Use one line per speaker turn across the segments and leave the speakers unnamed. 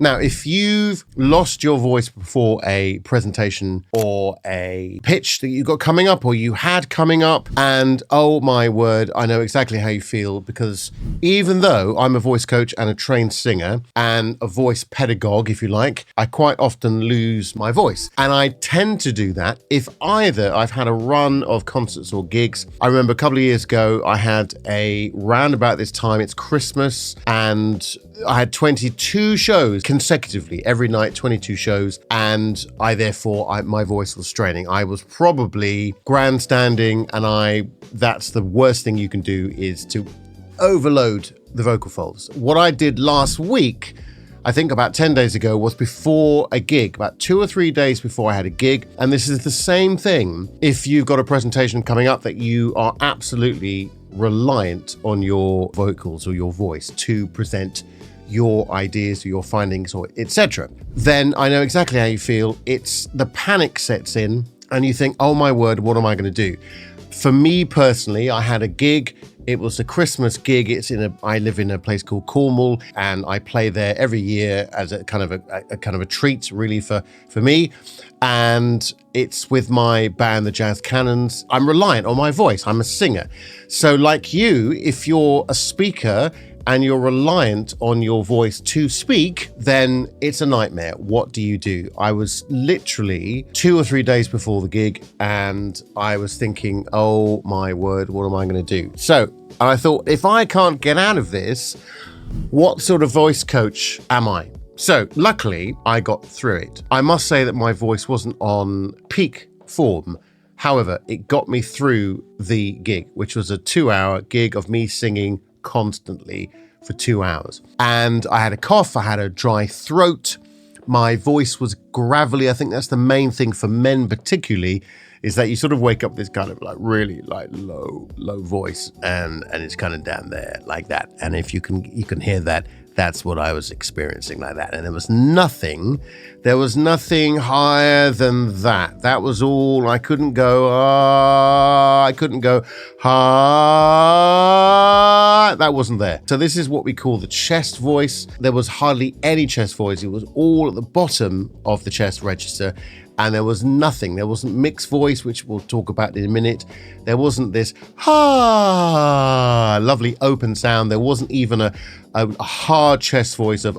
Now, if you've lost your voice before a presentation or a pitch that you've got coming up or you had coming up, and oh my word, I know exactly how you feel, because even though I'm a voice coach and a trained singer and a voice pedagogue, if you like, I quite often lose my voice. And I tend to do that if either I've had a run of concerts or gigs. I remember a couple of years ago, I had a round about this time, it's Christmas, and I had 22 shows consecutively every night, 22 shows, and my voice was straining. I was probably grandstanding, and that's the worst thing you can do, is to overload the vocal folds. What I did last week, I think about 10 days ago, was before a gig, about 2 or 3 days before I had a gig. And this is the same thing if you've got a presentation coming up that you are absolutely reliant on your vocals or your voice to present your ideas or your findings or etc. Then I know exactly how you feel. It's the panic sets in and you think, oh my word, what am I going to do? For me personally, I had a gig. It was a Christmas gig. I live in a place called Cornwall, and I play there every year as a kind of a treat, really, for me. And it's with my band, the Jazz Cannons. I'm reliant on my voice. I'm a singer. So like you, if you're a speaker and you're reliant on your voice to speak, then it's a nightmare. What do you do? I was literally 2 or 3 days before the gig, and I was thinking, oh my word, what am I going to do? So I thought, if I can't get out of this, what sort of voice coach am I? So luckily, I got through it. I must say that my voice wasn't on peak form. However, it got me through the gig, which was a 2-hour gig of me singing constantly for 2 hours. And I had a cough, I had a dry throat, my voice was gravelly. I think that's the main thing for men particularly, is that you sort of wake up this kind of like really like low voice, and it's kind of down there like that. And if you can hear that, that's what I was experiencing like that. And there was nothing higher than that. That was all. I couldn't go, that wasn't there. So this is what we call the chest voice. There was hardly any chest voice. It was all at the bottom of the chest register. And there was nothing. There wasn't mixed voice, which we'll talk about in a minute. There wasn't this lovely open sound. There wasn't even a hard chest voice of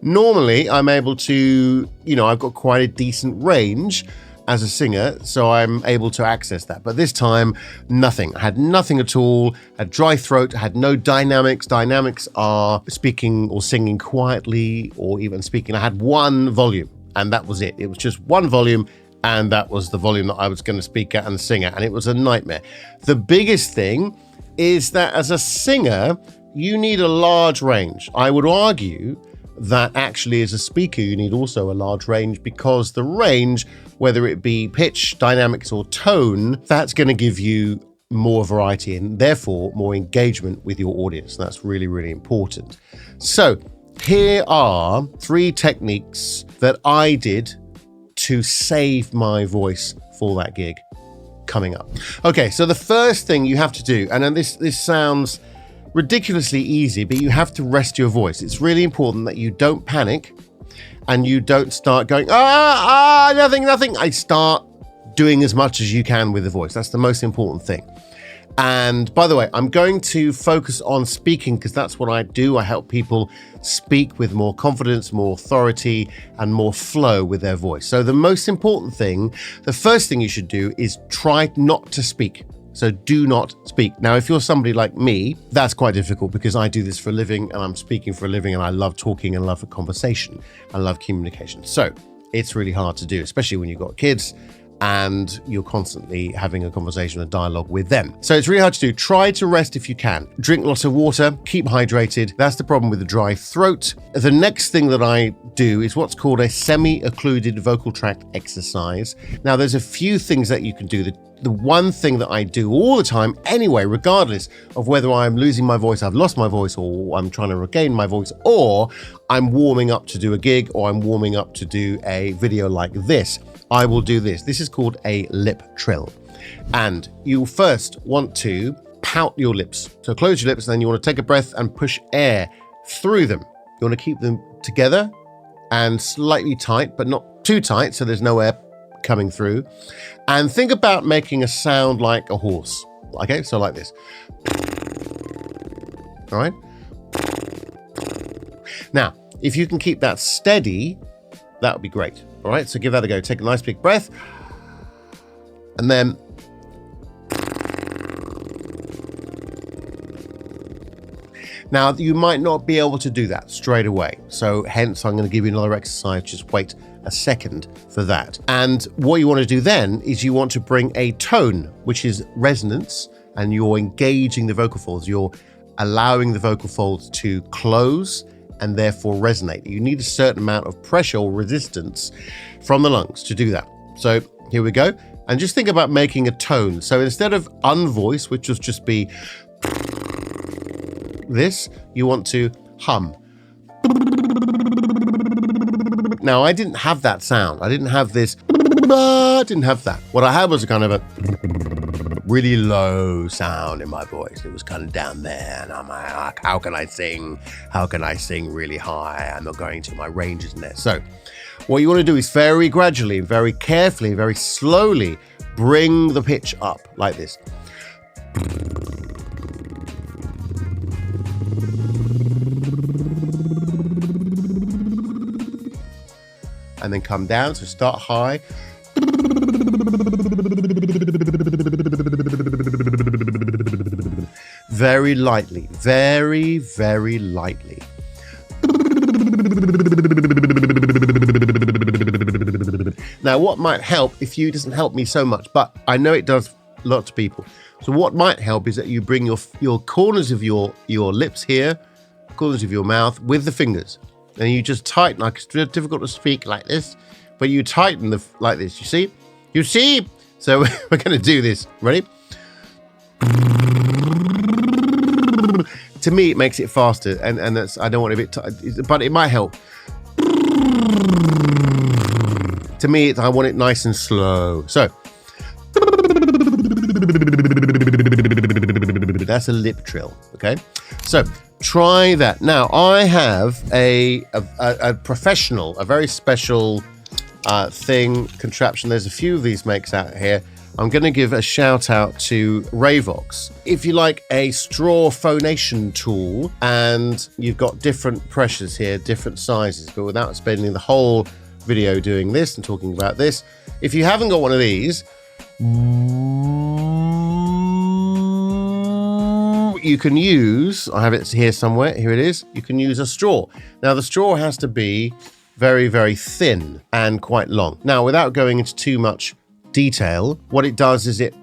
Normally, I'm able to, I've got quite a decent range as a singer, so I'm able to access that. But this time, nothing. I had nothing at all. I had dry throat, I had no dynamics. Dynamics are speaking or singing quietly, or even speaking. I had one volume, and that was it. It was just one volume, and that was the volume that I was going to speak at and sing at, and it was a nightmare. The biggest thing is that as a singer, you need a large range. I would argue that actually as a speaker, you need also a large range, because the range, whether it be pitch, dynamics, or tone, that's going to give you more variety and therefore more engagement with your audience. That's really, really important. So here are 3 techniques that I did to save my voice for that gig coming up. Okay, so the first thing you have to do, and then this sounds ridiculously easy, but you have to rest your voice. It's really important that you don't panic and you don't start going, nothing. I start doing as much as you can with the voice. That's the most important thing. And by the way, I'm going to focus on speaking because that's what I do. I help people speak with more confidence, more authority, and more flow with their voice. So the most important thing, the first thing you should do is try not to speak. So do not speak. Now, if you're somebody like me, that's quite difficult because I do this for a living and I'm speaking for a living and I love talking and love a conversation. I love communication. So it's really hard to do, especially when you've got kids and you're constantly having a conversation, a dialogue with them. So it's really hard to do. Try to rest if you can. Drink lots of water, keep hydrated. That's the problem with the dry throat. The next thing that I do is what's called a semi-occluded vocal tract exercise. Now, there's a few things that you can do. the one thing that I do all the time anyway, regardless of whether I'm losing my voice, I've lost my voice, or I'm trying to regain my voice, or I'm warming up to do a gig, or I'm warming up to do a video like this, I will do this. This is called a lip trill. And you first want to pout your lips. So close your lips, and then you want to take a breath and push air through them. You want to keep them together and slightly tight, but not too tight, so there's no air coming through. And think about making a sound like a horse. Okay, so like this. All right. Now, if you can keep that steady, that would be great. All right, so give that a go. Take a nice big breath, and then now you might not be able to do that straight away. So hence I'm going to give you another exercise. Just wait a second for that. And what you want to do then is you want to bring a tone, which is resonance, and you're engaging the vocal folds. You're allowing the vocal folds to close and therefore resonate. You need a certain amount of pressure or resistance from the lungs to do that. So here we go. And just think about making a tone. So instead of unvoice, which will just be this, you want to hum. Now, I didn't have that sound. I didn't have this. I didn't have that. What I had was a kind of a really low sound in my voice. It was kind of down there, and I'm like, how can I sing? How can I sing really high? I'm not going to. My range isn't there. So what you want to do is very gradually, very carefully, very slowly bring the pitch up like this. And then come down, so start high. Very lightly, very, very lightly. Now, what might help, if you, doesn't help me so much, but I know it does lots of people. So what might help is that you bring your corners of your lips here, corners of your mouth with the fingers. And you just tighten, like it's difficult to speak like this, but you tighten like this. You see? You see? So we're going to do this. Ready? To me, it makes it faster, and that's, I don't want it, but it might help. To me, I want it nice and slow. So that's a lip trill. Okay. So try that. Now, I have a professional, a very special contraption. There's a few of these makes out here. I'm going to give a shout out to Ravox. If you like a straw phonation tool, and you've got different pressures here, different sizes, but without spending the whole video doing this and talking about this, if you haven't got one of these, you can use, I have it here somewhere, here it is, you can use a straw. Now the straw has to be very, very thin and quite long. Now, without going into too much detail, what it does is it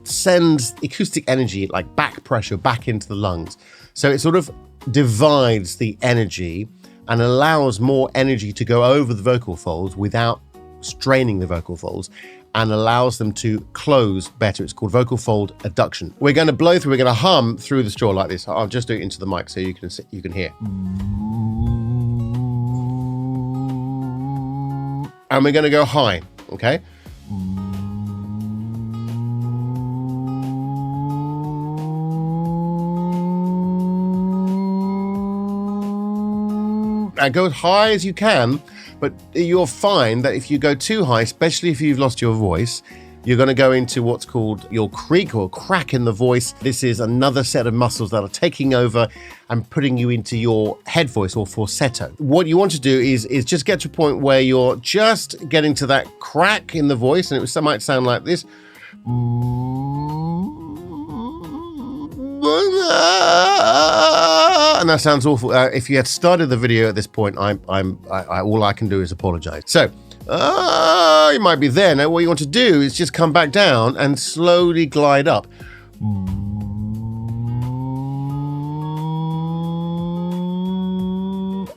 sends acoustic energy, like back pressure, back into the lungs. So it sort of divides the energy and allows more energy to go over the vocal folds without straining the vocal folds, and allows them to close better. It's called vocal fold adduction. We're going to blow through, we're going to hum through the straw like this. I'll just do it into the mic so you can hear. And we're going to go high, okay? And go as high as you can, but you'll find that if you go too high, especially if you've lost your voice, you're going to go into what's called your creak or crack in the voice. This is another set of muscles that are taking over and putting you into your head voice or falsetto. What you want to do is just get to a point where you're just getting to that crack in the voice, and it might sound like this. And that sounds awful. If you had started the video at this point, all I can do is apologize. So, you might be there. Now, what you want to do is just come back down and slowly glide up.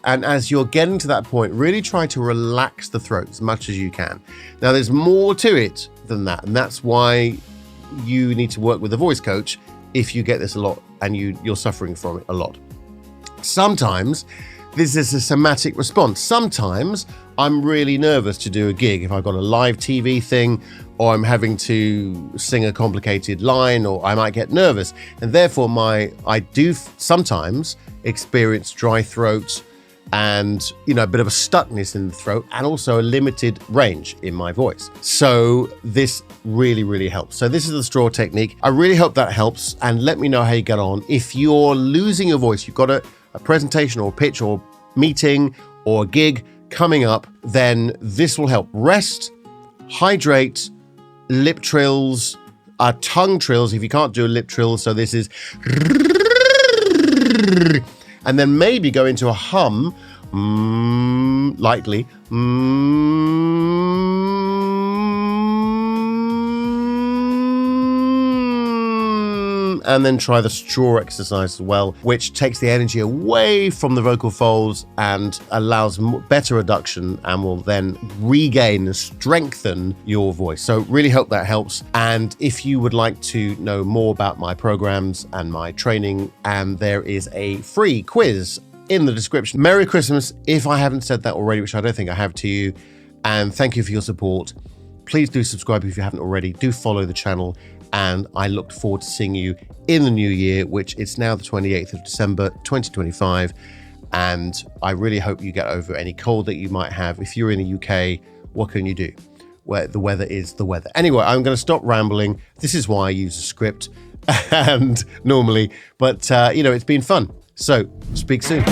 And as you're getting to that point, really try to relax the throat as much as you can. Now, there's more to it than that. And that's why you need to work with a voice coach if you get this a lot and you're suffering from it a lot. Sometimes this is a somatic response. Sometimes I'm really nervous to do a gig if I've got a live TV thing, or I'm having to sing a complicated line, or I might get nervous. And therefore I do sometimes experience dry throat and, a bit of a stuckness in the throat, and also a limited range in my voice. So this really, really helps. So this is the straw technique. I really hope that helps, and let me know how you get on. If you're losing your voice, you've got a presentation or pitch or meeting or a gig coming up, then this will help. Rest, hydrate, lip trills, tongue trills if you can't do a lip trill. So this is, and then maybe go into a hum, lightly, and then try the straw exercise as well, which takes the energy away from the vocal folds and allows better reduction and will then regain and strengthen your voice. So really hope that helps. And if you would like to know more about my programs and my training, and there is a free quiz in the description. Merry Christmas, if I haven't said that already, which I don't think I have to you. And thank you for your support. Please do subscribe if you haven't already. Do follow the channel. And I look forward to seeing you in the new year, which it's now the 28th of December, 2025. And I really hope you get over any cold that you might have. If you're in the UK, what can you do? Where the weather is the weather. Anyway, I'm going to stop rambling. This is why I use a script and normally, but it's been fun. So speak soon.